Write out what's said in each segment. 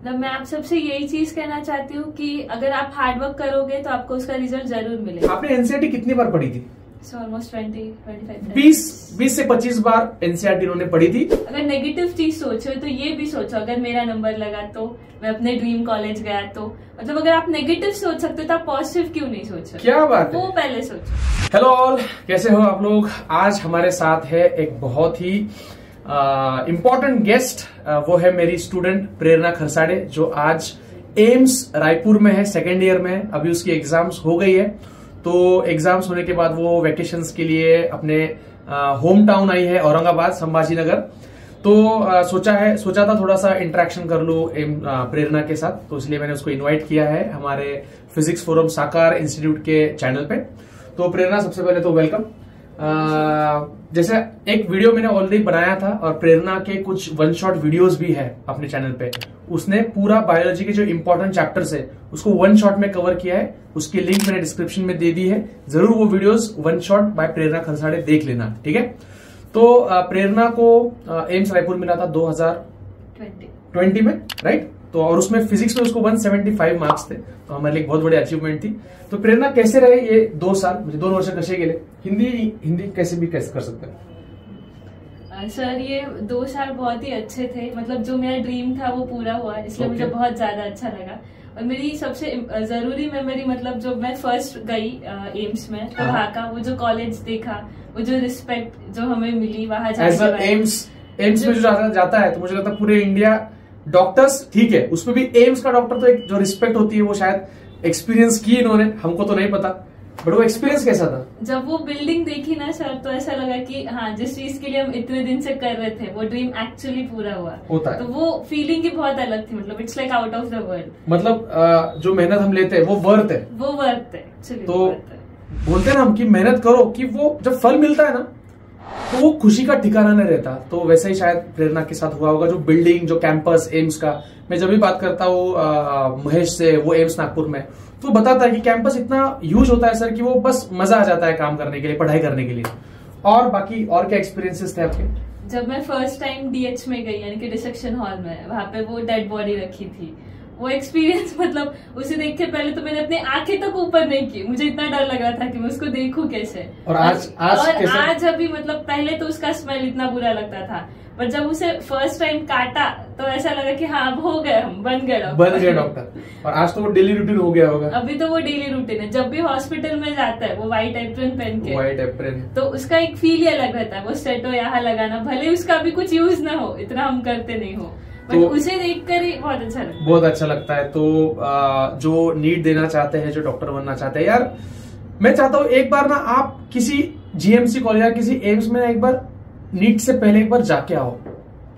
मैं आप सबसे यही चीज कहना चाहती हूँ कि अगर आप हार्ड वर्क करोगे तो आपको उसका रिजल्ट जरूर मिलेगा। आपने एनसीईआरटी कितनी बार पढ़ी थी? ऑलमोस्ट 20-25 20 से 25 बार एनसीईआरटी उन्होंने पढ़ी थी। अगर नेगेटिव चीज सोचो तो ये भी सोचो, अगर मेरा नंबर लगा तो मैं अपने ड्रीम कॉलेज गया तो, मतलब अगर आप नेगेटिव सोच सकते हो तो आप पॉजिटिव क्यों नहीं सोचो? क्या बात है, वो पहले सोचो। हेलो ऑल, कैसे हो आप लोग? आज हमारे साथ है एक बहुत ही इम्पोर्टेंट गेस्ट। वो है मेरी स्टूडेंट प्रेरणा खरसाड़े, जो आज एम्स रायपुर में है, सेकेंड ईयर में है। अभी उसकी एग्जाम्स हो गई है, तो एग्जाम्स होने के बाद वो वेकेशंस के लिए अपने होम टाउन आई है, औरंगाबाद संभाजी नगर। तो सोचा था थोड़ा सा इंटरेक्शन कर लूं प्रेरणा के साथ, तो इसलिए मैंने उसको इनवाइट किया है हमारे फिजिक्स फोरम साकार इंस्टीट्यूट के चैनल पे। तो प्रेरणा, सबसे पहले तो वेलकम। जैसे एक वीडियो मैंने ऑलरेडी बनाया था और प्रेरणा के कुछ वन शॉट वीडियोस भी है अपने चैनल पे। उसने पूरा बायोलॉजी के जो इंपॉर्टेंट चैप्टर्स है उसको वन शॉट में कवर किया है, उसकी लिंक मैंने डिस्क्रिप्शन में दे दी है। जरूर वो वीडियोस वन शॉट बाय प्रेरणा खरसाड़े देख लेना, ठीक है? तो प्रेरणा को एम्स रायपुर मिला था 2020 में, राइट? तो और उसमें फिजिक्स में उसको 175 मार्क्स थे, तो हमारे लिए बहुत बड़ी अचीवमेंट थी। तो प्रेरणा, कैसे रहे ये 2 साल? म्हणजे 2 वर्ष कसे गेले? हिंदी कैसे कर सकते हैं सर? ये 2 साल बहुत ही अच्छे थे, मतलब जो मेरा ड्रीम था वो पूरा हुआ, इसलिए मुझे बहुत ज्यादा अच्छा लगा। और मेरी सबसे जरूरी मेमोरी, मतलब जो मैं फर्स्ट गई एम्स में, तो वहाँ का वो जो कॉलेज देखा, वो जो रिस्पेक्ट जो हमें मिली वहाँ जाके। एम्स में जो जाता है तो मुझे लगता है पूरे इंडिया डॉक्टर्स, ठीक है, उसमें भी एम्स का डॉक्टर तो एक जो रिस्पेक्ट होती है वो शायद एक्सपीरियंस की इन्होंने, हमको तो नहीं पता, बट वो एक्सपीरियंस कैसा था? जब वो बिल्डिंग देखी ना सर, तो ऐसा लगा कि हाँ, जिस चीज के लिए हम इतने दिन से कर रहे थे वो ड्रीम एक्चुअली पूरा हुआ होता है। तो वो फीलिंग ही बहुत अलग थी, मतलब it's like out of the world. मतलब जो मेहनत हम लेते हैं वो वर्थ है, तो बोलते हैं ना हम कि मेहनत करो, कि वो जब फल मिलता है ना तो वो खुशी का ठिकाना नहीं रहता। तो वैसा ही शायद प्रेरणा के साथ हुआ होगा। जो बिल्डिंग, जो कैंपस एम्स का, मैं जब भी बात करता हूँ महेश से, वो एम्स नागपुर में, तो बताता है कि कैंपस इतना ह्यूज होता है सर कि वो बस मजा आ जाता है काम करने के लिए, पढ़ाई करने के लिए। और बाकी और क्या एक्सपीरियंसेस थे आपके? जब मैं फर्स्ट टाइम डीएच में गई, यानी कि डिसेक्शन हॉल में, वहां पे वो डेड बॉडी रखी थी, वो एक्सपीरियंस, मतलब उसे देख के पहले तो मैंने अपनी आंखें तक ऊपर नहीं की, मुझे इतना डर लग रहा था कि मैं उसको देखूं कैसे। और आज अभी मतलब पहले तो उसका स्मेल इतना बुरा लगता था, पर जब उसे फर्स्ट टाइम काटा तो ऐसा लगा कि हाँ, अब हो गए, हम बन गए डॉक्टर। और आज तो वो डेली रूटीन हो गया होगा। अभी तो वो डेली रूटीन है, जब भी हॉस्पिटल में जाता है वो व्हाइट एप्रन पहन के, व्हाइट एप्रन, तो उसका एक फील ही अलग रहता है। वो स्टेटो यहाँ लगाना, भले उसका भी कुछ यूज ना हो, इतना हम करते नहीं हो, तो उसे देखकर ही बहुत अच्छा लगता है। तो जो नीट देना चाहते हैं, जो डॉक्टर बनना चाहते हैं, यार मैं चाहता हूँ एक बार ना आप किसी जीएमसी कॉलेज या किसी एम्स में एक बार नीट से पहले एक बार जाके आओ,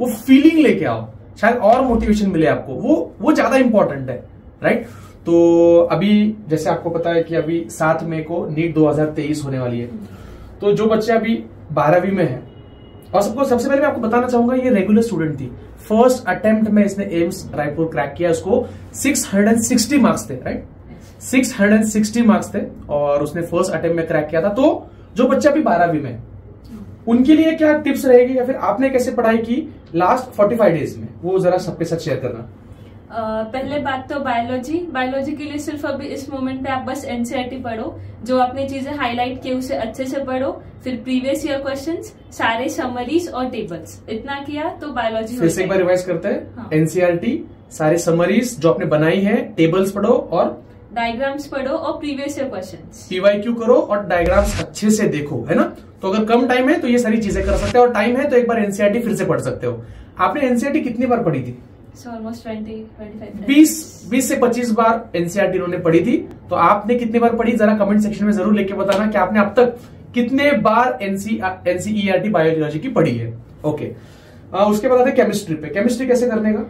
वो फीलिंग लेके आओ, शायद और मोटिवेशन मिले आपको। वो ज्यादा इंपॉर्टेंट है, राइट? तो अभी जैसे आपको पता है कि अभी 7 मई को नीट 2023 होने वाली है। तो जो बच्चे अभी 12वीं में है, और सबसे पहले मैं आपको बताना चाहूंगा, ये रेगुलर स्टूडेंट थी। फर्स्ट अटेम्प्ट में इसने एम्स रायपुर क्रैक किया, उसको 660 मार्क्स थे, राइट? 660 मार्क्स थे और उसने फर्स्ट अटेम्प्ट में क्रैक किया था। तो जो बच्चा अभी 12वीं में, उनके लिए क्या टिप्स रहेगी, या फिर आपने कैसे पढ़ाई की लास्ट 45 डेज में, वो जरा सबके साथ शेयर करना। पहले बात तो बायोलॉजी के लिए सिर्फ अभी इस मोमेंट पे आप बस एनसीईआरटी पढ़ो, जो आपने चीजें हाईलाइट की उसे अच्छे से पढ़ो, फिर प्रीवियस ईयर क्वेश्चंस, सारे समरीज और टेबल्स, इतना किया तो बायोलॉजी। फिर से एक बार रिवाइज करते हैं। हाँ। एनसीईआरटी, सारे समरीज जो आपने बनाई है, टेबल्स पढ़ो और डायग्राम्स पढ़ो और प्रीवियस ईयर क्वेश्चंस, पीवाईक्यू करो और डायग्राम्स अच्छे से देखो, है ना? तो अगर कम टाइम है तो ये सारी चीजें कर सकते हो, और टाइम है तो एक बार एनसीईआरटी फिर से पढ़ सकते हो। आपने एनसीईआरटी कितनी बार पढ़ी थी? ऑलमोस्ट 20-25 20 से 25 बार एनसीईआरटी उन्होंने पढ़ी थी। तो आपने कितनी बार पढ़ी, जरा कमेंट सेक्शन में जरूर लेके बताना कि आपने अब तक कितने बार एनसीईआरटी बायोलॉजी की पढ़ी है। ओके, उसके बाद आते हैं केमिस्ट्री पे। केमिस्ट्री कैसे करने का?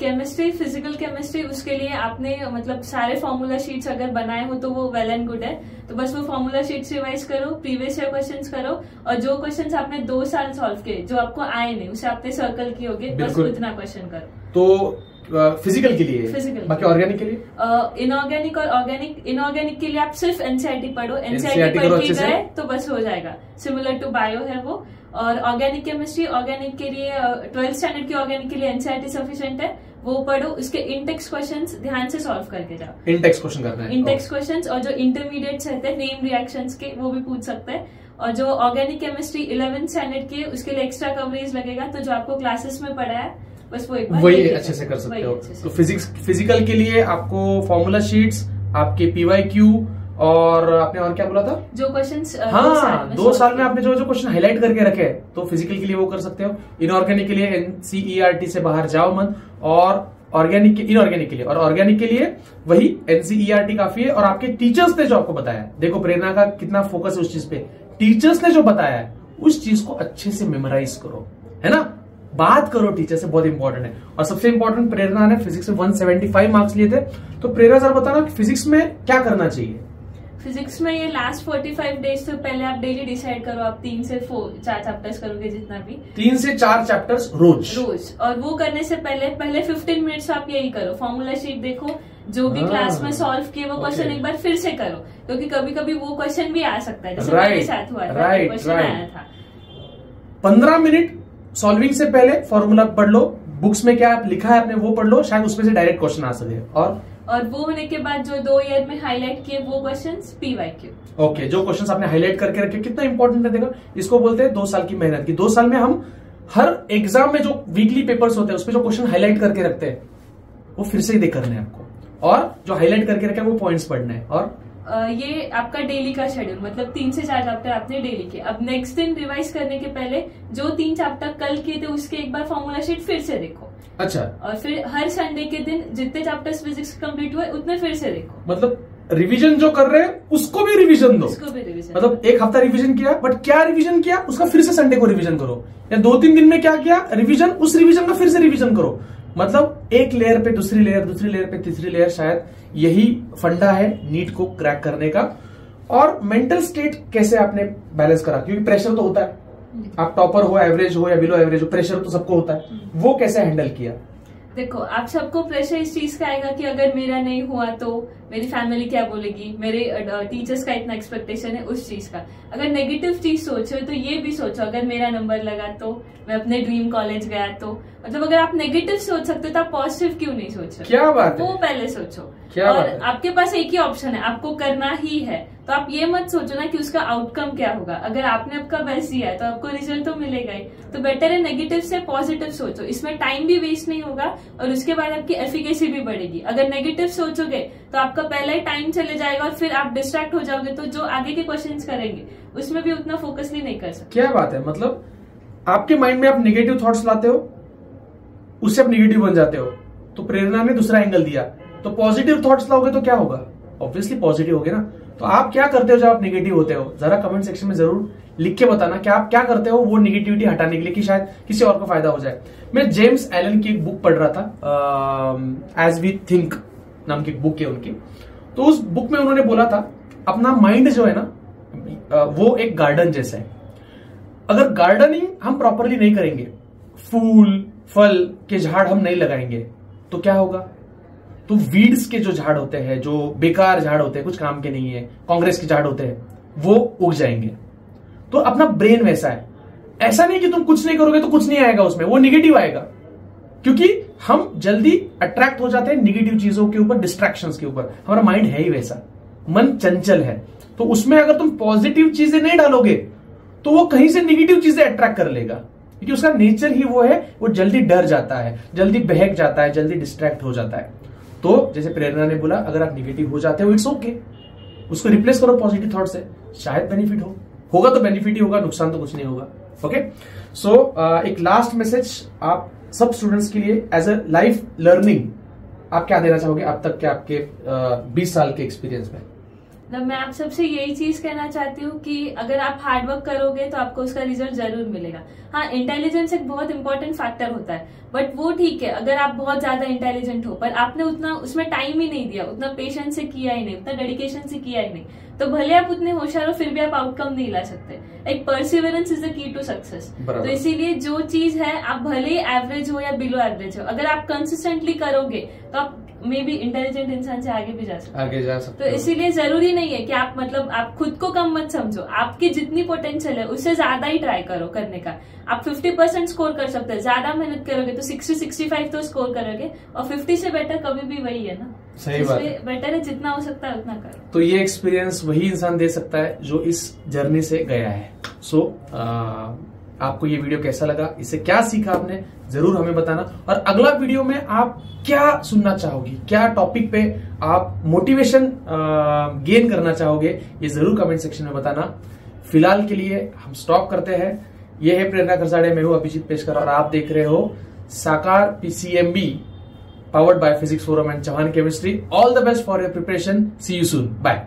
केमिस्ट्री, फिजिकल केमिस्ट्री, उसके लिए आपने मतलब सारे फॉर्मूला शीट्स अगर बनाए हो तो वो वेल एंड गुड है। तो बस वो फॉर्मूला शीट्स रिवाइज करो, प्रीवियस ईयर क्वेश्चंस करो, और जो क्वेश्चंस आपने 2 साल सॉल्व किए, जो आपको आए नहीं, उसे आपने सर्कल किए होगे, बस उतना क्वेश्चन करो। तो फिजिकल के लिए, फिजिकल, बाकी ऑर्गेनिक के लिए, इनऑर्गेनिक और ऑर्गेनिक। इनऑर्गेनिक के लिए आप सिर्फ एनसीईआरटी पढ़ो, एनसीईआरटी पढ़ के गए तो बस हो जाएगा, सिमिलर टू बायो है वो। और ऑर्गेनिक केमिस्ट्री, ऑर्गेनिक के लिए 12th स्टैंडर्ड की ऑर्गेनिक के लिए एनसीईआरटी सफिशिएंट है, वो पढ़ो, उसके इंटेक्स क्वेश्चंस ध्यान से सॉल्व करके जाओ। इंटेक्स क्वेश्चन करना है, इंटेक्स क्वेश्चंस, और जो इंटरमीडिएट रहते हैं नेम रिएक्शंस के वो भी पूछ सकते हैं। और जो ऑर्गेनिक केमिस्ट्री 11th स्टैंडर्ड की उसके लिए एक्स्ट्रा कवरेज लगेगा, तो जो आपको क्लासेस में पढ़ा है बस वो एक बार वही अच्छे से कर सकते हो। तो फिजिकल के लिए आपको फॉर्मूला शीट्स, आपके PYQ, और आपने और क्या बोला था, जो क्वेश्चंस, हाँ 2 साल में आपने जो क्वेश्चन हाईलाइट करके रखे हैं, तो फिजिकल के लिए वो कर सकते हो। इनऑर्गेनिक के लिए NCERT से बाहर जाओ मत, और इनऑर्गेनिक के लिए, और ऑर्गेनिक के लिए वही NCERT काफी है। और आपके टीचर्स ने जो आपको बताया, देखो प्रेरणा का कितना फोकस है उस चीज पे, टीचर्स ने जो बताया है उस चीज को अच्छे से मेमोराइज करो, है ना, बात करो टीचर से, बहुत इंपॉर्टेंट है। और सबसे इंपॉर्टेंट, प्रेरणा ने फिजिक्स में 175 मार्क्स लिए थे, तो प्रेरणा सर बताना फिजिक्स में क्या करना चाहिए। फिजिक्स में ये लास्ट 45 डेज से पहले आप डेली डिसाइड करो, आप 3 से 4 चैप्टर्स करोगे, जितना भी 3 से 4 चैप्टर्स रोज। और वो करने से पहले 15 मिनट्स आप यही करो, फॉर्मूला शीट देखो, जो भी क्लास में सॉल्व किए वो क्वेश्चन एक बार फिर से करो, क्योंकि कभी कभी वो क्वेश्चन भी आ सकता है, जैसे मेरे साथ हुआ था, क्वेश्चन आया था। 15 मिनट सॉल्विंग से पहले फॉर्मूला पढ़ लो, बुक्स में क्या लिखा है आपने वो पढ़ लो, शायद उसमें से डायरेक्ट क्वेश्चन आ सके। और वो होने के बाद जो 2 ईयर में हाईलाइट किए वो क्वेश्चंस PYQ। ओके, जो क्वेश्चंस आपने हाईलाइट करके रखे, कितना इंपॉर्टेंट है देखो, इसको बोलते हैं 2 साल की मेहनत की। 2 साल में हम हर एग्जाम में जो वीकली पेपर्स होते हैं उसमें जो क्वेश्चन हाईलाइट करके रखते हैं वो फिर से ही करने हैं आपको, और जो हाईलाइट करके रखे वो पॉइंट्स पढ़ने हैं। और ये आपका डेली का शेड्यूल, मतलब 3 से 4 चैप्टर आपने डेली किए। अब नेक्स्ट दिन रिवाइज करने के पहले जो 3 चैप्टर कल किए थे उसके एक बार फॉर्मूला शीट फिर से देखो। अच्छा, और फिर हर संडे के दिन जितने चैप्टर्स फिजिक्स कंप्लीट हुए उतने फिर से देखो। मतलब रिवीजन जो कर रहे हैं उसको भी रिवीजन दो, उसको भी रिवीजन, मतलब 1 हफ्ता रिवीजन किया, बट क्या रिवीजन किया उसका फिर से संडे को रिवीजन करो, या 2-3 दिन में क्या किया रिवीजन, उस रिवीजन का फिर से रिवीजन करो। मतलब एक लेयर पे दूसरी लेयर, दूसरी लेयर पे तीसरी लेयर, शायद यही फंडा है नीट को क्रैक करने का। और मेंटल स्टेट कैसे आपने बैलेंस करा, क्योंकि प्रेशर तो होता है, आप टॉपर हो, एवरेज हो या बिलो एवरेज हो, प्रेशर तो सबको होता है, वो कैसे हैंडल किया। देखो, आप सबको प्रेशर इस चीज का आएगा कि अगर मेरा नहीं हुआ तो मेरी फैमिली क्या बोलेगी, मेरे टीचर्स का इतना एक्सपेक्टेशन है उस चीज का। अगर नेगेटिव चीज सोचो तो ये भी सोचो, अगर मेरा नंबर लगा तो, मैं अपने ड्रीम कॉलेज गया तो, मतलब अगर आप नेगेटिव सोच सकते हो तो आप पॉजिटिव क्यों नहीं सोच सकते। क्या बात है, वो पहले सोचो। क्या और बात है? आपके पास एक ही ऑप्शन है, आपको करना ही है, तो आप ये मत सोचो ना कि उसका आउटकम क्या होगा। अगर आपने आपका बेस्ट दिया है तो आपको रिजल्ट तो मिलेगा ही, तो बेटर है नेगेटिव से पॉजिटिव सोचो, इसमें टाइम भी वेस्ट नहीं होगा और उसके बाद आपकी एफिकेसी भी बढ़ेगी। अगर नेगेटिव सोचोगे तो आपका पहला ही टाइम चले जाएगा और फिर आप डिस्ट्रैक्ट हो जाओगे, तो जो आगे के क्वेश्चंस करेंगे उसमें भी उतना फोकसली नहीं कर सकते। क्या बात है, मतलब आपके माइंड में आप नेगेटिव थॉट्स लाते हो, उससे आप नेगेटिव बन जाते हो। तो प्रेरणा ने दूसरा एंगल दिया, तो पॉजिटिव थॉट्स लाओगे तो क्या होगा, ऑब्वियसली पॉजिटिव होगे ना। तो आप क्या करते हो जब आप नेगेटिव होते हो, जरा कमेंट सेक्शन में जरूर लिख के बताना कि आप क्या करते हो वो नेगेटिविटी हटाने के लिए, कि शायद किसी और को फायदा हो जाए। मैं जेम्स एलन की एक बुक पढ़ रहा था, एज वी थिंक नाम की बुक है उनकी। तो उस बुक में उन्होंने बोला था अपना माइंड जो है ना वो एक गार्डन जैसा है। अगर गार्डनिंग हम प्रॉपरली नहीं करेंगे, फूल फल के झाड़ हम नहीं लगाएंगे तो क्या होगा, तो वीड्स के जो झाड़ होते हैं, जो बेकार झाड़ होते हैं, कुछ काम के नहीं है, कांग्रेस के झाड़ होते हैं, वो उग जाएंगे। तो अपना ब्रेन वैसा है, ऐसा नहीं कि तुम कुछ नहीं करोगे तो कुछ नहीं आएगा उसमें, वो निगेटिव आएगा, क्योंकि हम जल्दी अट्रैक्ट हो जाते हैं निगेटिव चीजों के ऊपर, डिस्ट्रैक्शंस के ऊपर। हमारा माइंड है ही वैसा, मन चंचल है, तो उसमें अगर तुम पॉजिटिव चीजें नहीं डालोगे तो वो कहीं से निगेटिव चीजें अट्रैक्ट कर लेगा, क्योंकि उसका नेचर ही वो है, वो जल्दी डर जाता है, जल्दी बहक जाता है, जल्दी डिस्ट्रैक्ट हो जाता है। तो जैसे प्रेरणा ने बोला, अगर आप निगेटिव हो जाते हो इट्स ओके, उसको रिप्लेस करो पॉजिटिव थॉट से, शायद बेनिफिट होगा तो बेनिफिट ही होगा, नुकसान तो कुछ नहीं होगा। ओके, सो एक लास्ट मैसेज आप सब स्टूडेंट्स के लिए एज अ लाइफ लर्निंग आप क्या देना चाहोगे अब तक के आपके 20 साल के एक्सपीरियंस में। मैं आप सबसे यही चीज कहना चाहती हूँ कि अगर आप हार्डवर्क करोगे तो आपको उसका रिजल्ट जरूर मिलेगा। हाँ, इंटेलिजेंस एक बहुत इंपॉर्टेंट फैक्टर होता है, बट वो ठीक है अगर आप बहुत ज्यादा इंटेलिजेंट हो पर आपने उतना उसमें टाइम ही नहीं दिया, उतना पेशेंस से किया ही नहीं, उतना डेडिकेशन से किया ही नहीं, तो भले आप उतने होशियार हो फिर भी आप आउटकम नहीं ला सकते। एक perseverance is the key to success. तो इसीलिए जो चीज है, आप भले एवरेज हो या बिलो एवरेज हो, अगर आप कंसिस्टेंटली करोगे तो आप मे बी इंटेलिजेंट इंसान से आगे भी जा सकते तो इसीलिए जरूरी नहीं है कि आप मतलब आप खुद को कम मत समझो, आपकी जितनी पोटेंशियल है उससे ज्यादा ही ट्राई करो करने का। आप 50% स्कोर कर सकते हैं, ज्यादा मेहनत करोगे तो 60-65 तो स्कोर करोगे, और 50 से बेटर कभी भी वही है ना। सही बात है, बेटर है जितना हो सकता है उतना करो। तो ये एक्सपीरियंस वही इंसान दे सकता है जो इस जर्नी से गया है। सो आपको ये वीडियो कैसा लगा, इससे क्या सीखा आपने, जरूर हमें बताना। और अगला वीडियो में आप क्या सुनना चाहोगी, क्या टॉपिक पे आप मोटिवेशन गेन करना चाहोगे, ये जरूर कमेंट सेक्शन में बताना। फिलहाल के लिए हम स्टॉप करते हैं। ये है प्रेरणा खरसाड़े, मैं हूं अभिजीत पेशकर और आप देख रहे हो साकार PCMB powered by Physics Forum and Chauhan Chemistry. All the best for your preparation. See you soon. Bye.